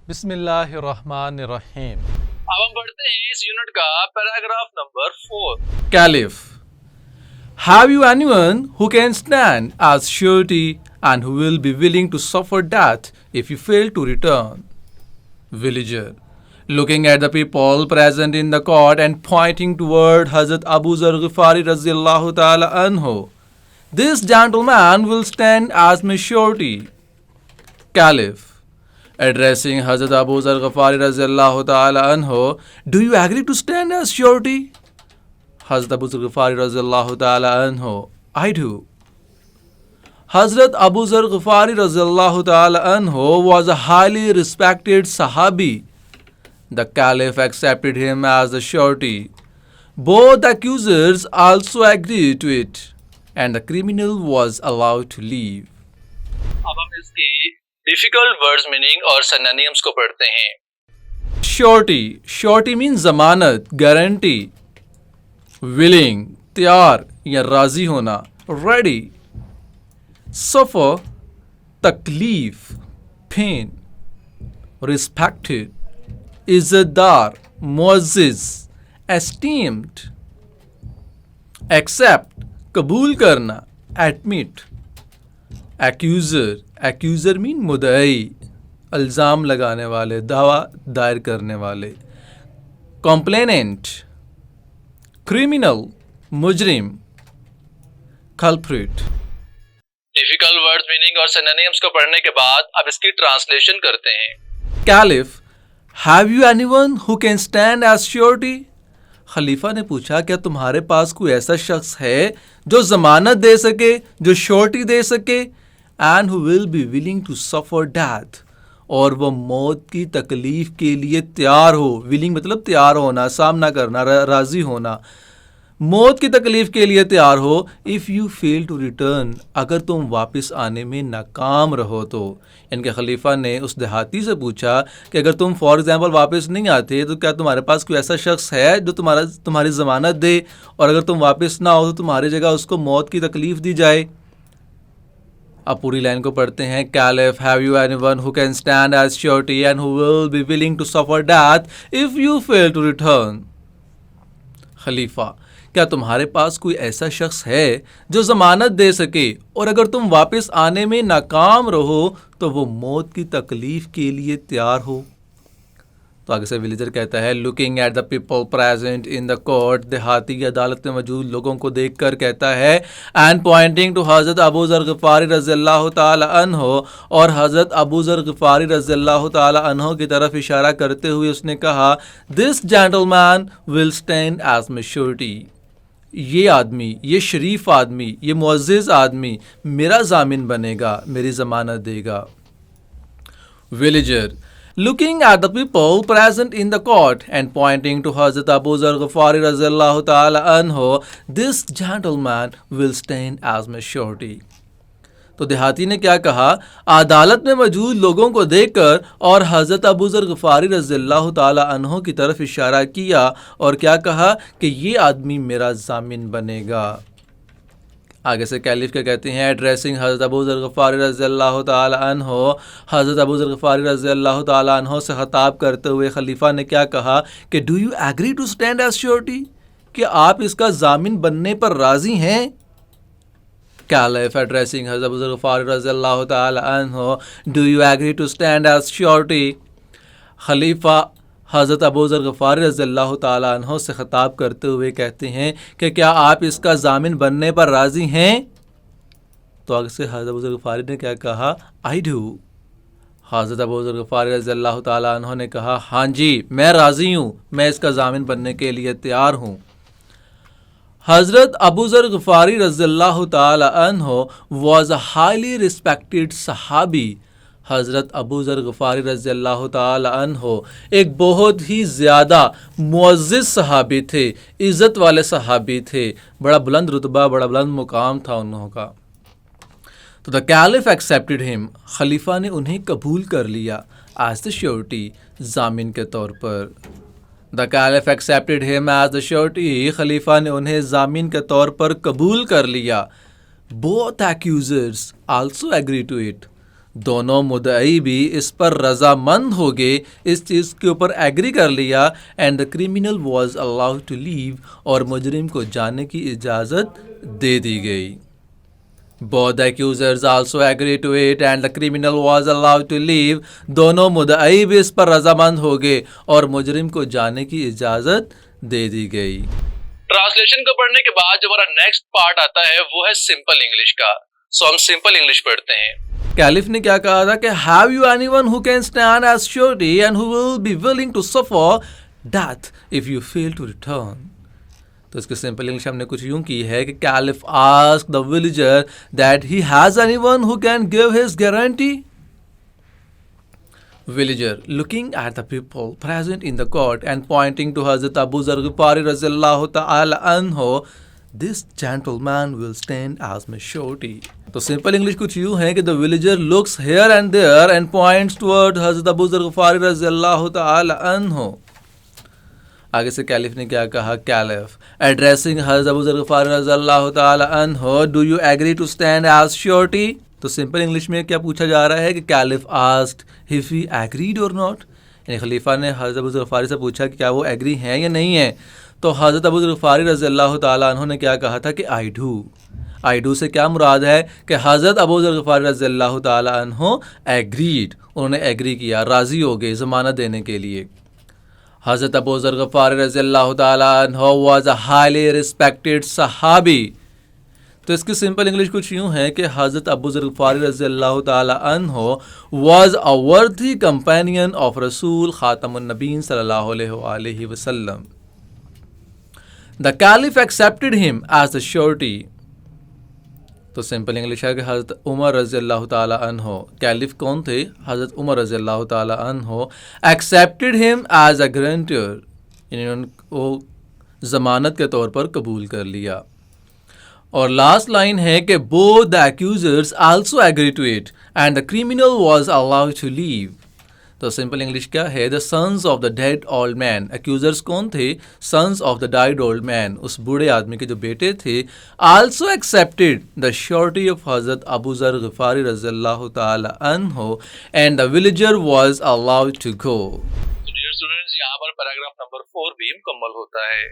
بسم اللہ الرحمن الرحیم۔ اب ہم پڑھتے ہیں اس یونٹ کا paragraph number 4۔ Caliph, have you anyone who can stand as surety and who will be willing to suffer death if you fail to return? Villager, looking at the people present in the court and pointing toward Hazrat Abu Zar Ghifari Raziyallahu Ta'ala Anhu, this gentleman will stand as my surety. Caliph, addressing Hazrat Abu Zar Ghifari Raziyallahu Ta'ala Anhu, do you agree to stand as surety? Hazrat Abu Zar Ghifari Raziyallahu Ta'ala Anhu, I do. Hazrat Abu Zar Ghifari Raziyallahu Ta'ala Anhu was a highly respected Sahabi. The Caliph accepted him as the surety. Both accusers also agreed to it, and the criminal was allowed to leave. اب ہم اس کی difficult words meaning اور synonyms کو پڑھتے ہیں۔ Surety means ضمانت، guarantee. willing تیار یا راضی ہونا، ready۔ suffer تکلیف، pain۔ respected عزت دار، معزز، esteemed۔ accept قبول کرنا، admit۔ accuser mean مدعی، الزام لگانے والے، دعویٰ دائر کرنے والے۔ complainant criminal مجرم۔ culprit۔ ڈیفیکلٹ ورڈز میننگ اور سینونیمز کو پڑھنے کے بعد اب اس کی ٹرانسلیشن کرتے ہیں۔ Caliph, have you anyone who can stand as surety? خلیفہ نے پوچھا کیا تمہارے پاس کوئی ایسا شخص ہے جو ضمانت دے سکے، جو شورٹی دے سکے، and who will be willing to suffer death، اور وہ موت کی تکلیف کے لیے تیار ہو۔ willing مطلب تیار ہونا، سامنا کرنا، راضی ہونا۔ موت کی تکلیف کے لیے تیار ہو۔ if you fail to return، اگر تم واپس آنے میں ناکام رہو تو۔ ان کے خلیفہ نے اس دیہاتی سے پوچھا کہ اگر تم فار ایگزامپل واپس نہیں آتے تو کیا تمہارے پاس کوئی ایسا شخص ہے جو تمہاری ضمانت دے، اور اگر تم واپس نہ ہو تو تمہاری جگہ اس کو موت کی تکلیف دی جائے۔ اب پوری لائن کو پڑھتے ہیں۔ Caliph, have you anyone who can stand as surety and who will be willing to suffer death if you fail to return? خلیفہ، کیا تمہارے پاس کوئی ایسا شخص ہے جو ضمانت دے سکے اور اگر تم واپس آنے میں ناکام رہو تو وہ موت کی تکلیف کے لیے تیار ہو؟ تو آگے سے ولیجر کہتا ہے looking at the people present in the court، دیہاتی کی عدالت میں موجود لوگوں کو دیکھ کر کہتا ہے and pointing to حضرت ابو ذر غفاری رضی اللہ تعالی عنہ، اور حضرت ابو ذر غفاری رضی اللہ تعالی عنہ کی طرف اشارہ کرتے ہوئے اس نے کہا this gentleman will stand as my surety، یہ آدمی، یہ شریف آدمی، یہ معزز آدمی میرا ضامن بنے گا، میری ضمانت دے گا۔ Villager, looking at the people present in the court and pointing to Hazrat Abu Zar Ghifari Raziyallahu Ta'ala Anhu, this gentleman will stand as my surety۔ تو دیہاتی نے کیا کہا؟ عدالت میں موجود لوگوں کو دیکھ کر اور حضرت ابو ذر غفاری رضی اللہ تعالی عنہ کی طرف اشارہ کیا اور کیا کہا کہ یہ آدمی میرا ضامن بنے گا۔ آگے سے کیلف کیا کہتے ہیں؟ ایڈریسنگ حضرت ابو ذر غفاری رضی اللہ تعالی عنہ، حضرت ابو ذر غفاری رضی اللہ تعالی عنہ سے خطاب کرتے ہوئے خلیفہ نے کیا کہا کہ do you agree to stand as surety, کہ آپ اس کا ضامن بننے پر راضی ہیں؟ Caliph, addressing Hazrat Abu Zar Ghifari Raziyallahu Ta'ala Anhu, do you agree to stand as surety؟ خلیفہ حضرت ابو ذر غفاری رضی اللہ تعالیٰ عنہ سے خطاب کرتے ہوئے کہتے ہیں کہ کیا آپ اس کا ضامن بننے پر راضی ہیں؟ تو آگے سے حضرت ابو ذر غفاری نے کیا کہا؟ I do۔ حضرت ابو ذر غفاری رضی اللہ تعالیٰ عنہ نے کہا ہاں جی میں راضی ہوں، میں اس کا ضامن بننے کے لیے تیار ہوں۔ حضرت ابو ذر غفاری رضی اللہ تعالی عنہ was a highly respected صحابی۔ حضرت ابو ذر غفاری رضی اللہ تعالی عنہ ایک بہت ہی زیادہ معزز صحابی تھے، عزت والے صحابی تھے، بڑا بلند رتبہ، بڑا بلند مقام تھا انہوں کا۔ تو the Caliph accepted him، خلیفہ نے انہیں قبول کر لیا as the surety، ضامن کے طور پر۔ The Caliph accepted him as the surety، خلیفہ نے انہیں ضامن کے طور پر قبول کر لیا۔ Both accusers also agree to it، دونوں مدعی بھی اس پر رضامند ہو گئے، اس چیز کے اوپر ایگری کر لیا. And the criminal was allowed to leave, اور مجرم کو جانے کی اجازت دے دی گئی. Both the accusers also agreed to it and the criminal was allowed to leave. دونوں مدعی بھی اس پر رضامند ہو گئے اور مجرم کو جانے کی اجازت دے دی گئی. ٹرانسلیشن کو پڑھنے کے بعد جو ہمارا نیکسٹ پارٹ آتا ہے وہ ہے سمپل انگلش کا. سو ہم سمپل انگلش پڑھتے ہیں. کیلف نے کیا کہا تھا کہ have you anyone who can stand as surety and who will be willing to suffer death if you fail to return. تو اس کے سمپل انگلش ہم نے کچھ یوں کی ہے کہ caliph asked the villager that he has anyone who can give his guarantee. Villager, looking at the people present in the court and pointing to Hazrat Abu Zar Ghifari radhiyallahu ta'ala anhu, this gentleman will stand as my surety. تو simple English کچھ یوں ہے کہ the villager looks here and there and points toward Hazrat Abu Zar Ghifari radhiyallahu ta'ala anhu. آگے سے caliph نے کیا کہا؟ کیلف ایڈریسنگ حضرت ابو ذر غفاری رضی اللہ تعالی عنہ، do you agree to stand as surety. تو سمپل انگلش میں کیا پوچھا جا رہا ہے کہ caliph asked if he agreed or not. یعنی خلیفہ نے حضرت ابو ذر غفاری سے پوچھا کہ کیا وہ ایگری ہیں یا نہیں ہیں. تو حضرت ابو ذر غفاری رضی اللہ تعالی عنہ نے کیا کہا تھا کہ آئی ڈو سے کیا مراد ہے کہ حضرت ابو ذر غفاری رضی اللہ تعالی عنہ ایگریڈ، انہوں نے ایگری کیا، راضی ہو گئے ضمانت دینے کے لیے. حضرت ابو ذر غفاری رضی اللہ تعالی عنہ واز اے ہائیلی ریسپیکٹڈ صحابی. تو اس کی سمپل انگلش کچھ یوں ہے کہ حضرت ابو ذر غفاری رضی اللہ تعالی عنہ واز اے ورتھی کمپینین آف رسول خاتم النبیین صلی اللہ علیہ وآلہ وسلم. دا کیلف ایکسیپٹڈ ہم ایز دا شیورٹی. تو سمپل انگلش ہے کہ حضرت عمر رضی اللہ تعالیٰ عنہ، کیلف کون تھے؟ حضرت عمر رضی اللہ تعالیٰ عنہ ایکسیپٹڈ ہم ایز اے گرانٹر، یعنی انہوں نے وہ ضمانت کے طور پر قبول کر لیا. اور لاسٹ لائن ہے کہ both the accusers also agreed to it and the criminal was allowed to leave. تو سمپل انگلش کیا ہے؟ the sons of the dead old man. accusers کون تھے؟ sons of the died old man، اس بوڑھے آدمی کے جو بیٹے تھے. also accepted the surety of حضرت ابو ذر غفاری رضی اللہ تعالی عنہ and the villager was allowed to go. Dear students, یہاں پر پیراگراف نمبر 4 بھی مکمل ہوتا ہے.